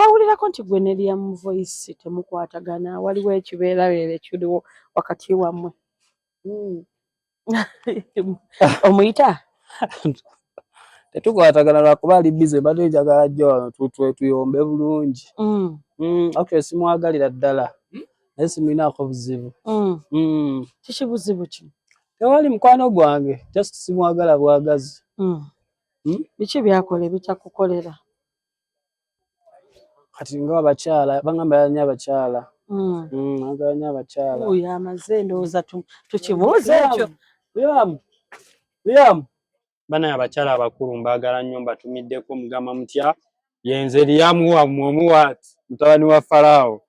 twawulirako nti gwe ne Liam Voice temukwatagana waliwo ekibeerabeera ekiriwo wakati wammwe omuyita tetukwatagana lwakuba ali bize bado njagala jjo wano tuyombe bulungi okay simwagalira ddala naye simuinaako buzibu kiki buzibu ki tewali mukwano gwange just simwagala bwagazi biki byakola ebitakukolera kati nga abakyala bangamba yanya abakyala aganya abakyala oyo amaze ndowooza tukibuuza ekyo Liam bana abakyala abakulu mbagala nnyo mbatumiddeko mugamba mutya yenze Liam wammwe omuwaati mutabani wa Farao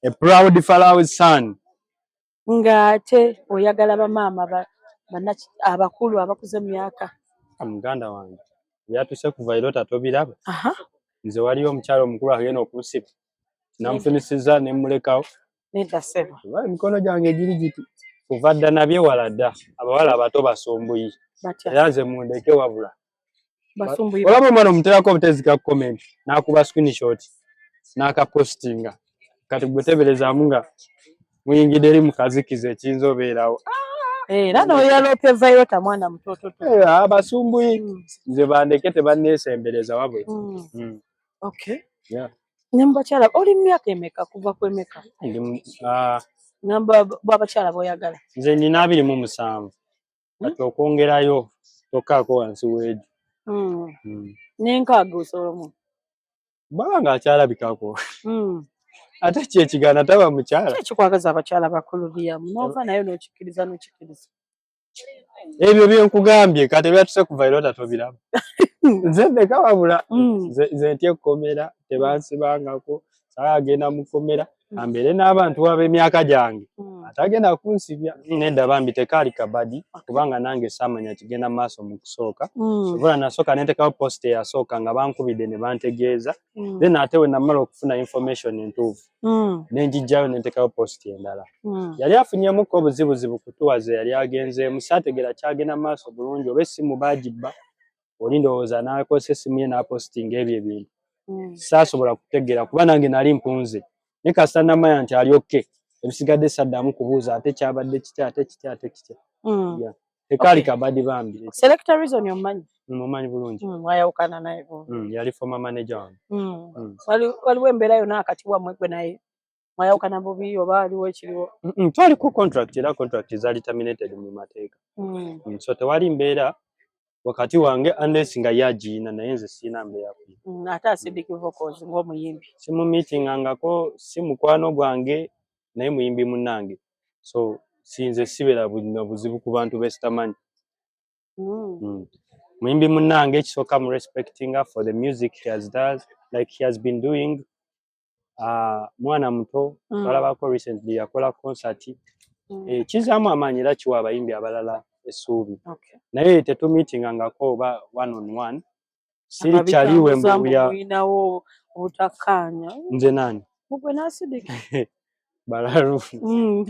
a proud Pharaoh's son ng'ate oyagala bamaama abakulu abakuze mu myaka muganda wange yatuse kuva ero tatobiraba nze waliyo omukyalo omukulu agenda okunsiba namufunisiza ne mulekawo nedda ssebo emikono gyange giri giti kuva dda nabye wala dda abawala abato basumbuyi era nze mundeke wabula olaba omwana omuterako obutezi ka comment n'akuba screenshot n'akapostinga kati gwe teberezaamu nga muyingidde eri mu kazikiza ekiyinza obeerawo era n'oyalope Violet mwana mutoototo abasumbuyi nze bandeke tebanneesembereza wabwe okay ne mubakyala oli mu myaka emeka kuva ku emeka namba bw'abakyala b'oyagala nze nina 27 kati okwongerayo tokkaako wansi w'egyo n'enkaaga osolomo baba ng'akyalabikako ate kyekigaana taba mukyala ekikwagaza abakyala bakulu Liam n'ova nayo n'okikkiriza n'okikkiriza ebyo byenkugambye kati byatuse kuva ero tatobiraba nze ndeka wabula nze ntya ekkomera tebansibangako sawa agenda mu kkomera ambere n'abantu ab'emyaka gyange atagenda kunsibya nedda bambi tekaali kabadi kubanga nange saamanya kigenda maaso mu kusooka obula nasooka nentekawo post eyasooka nga bankubidde ne bantegeeza then ate we namala okufuna information entuufu nenjijjayo nentekawo post endala yali afunyemukko obuzibuzibu kutuwaze yali agenzeemu saategera kyagenda maaso bulungi oba essimu baagibba oli ndowooza n'akozesa essimu ye n'apostinga ebyo ebintu saasobola kutegeera kuba nange nali mpunze ne kasita namanya nti ali okke ebisigadde saddamu kubuuza ate kyabadde kitya ate kitya ate kitya tekaali kabadi bambi Selector Reason omumanyi mumanyi bulungi wayawukana naye yali former manager wange waliwo embeera yonna akati wammwe gwe naye mwayawukana bubi oba aliwo ekiriwo twaliko contract era contract zaali terminated mu mateeka so tewali mbeera wakati wange unless nga yagiina naye nze siina mbeera ate Acidic Vocals ng'omuyimbi simumiitingangako si mukwano gwange naye muyimbi munnange so sinze sibeera buzibu ku bantu besitamanyi muyimbi munnange ekisooka mu respecting her for the music he has been doing mwana muto twalabako recently yakola concert kizaamu amaanyi era kiwa abayimbi abalala essuubi naye tetumiitingangako oba one on one siri kyaliwe mbuyawo obutakkaanya nze nani mugwe n'Acidic balalu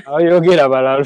ayogera balalu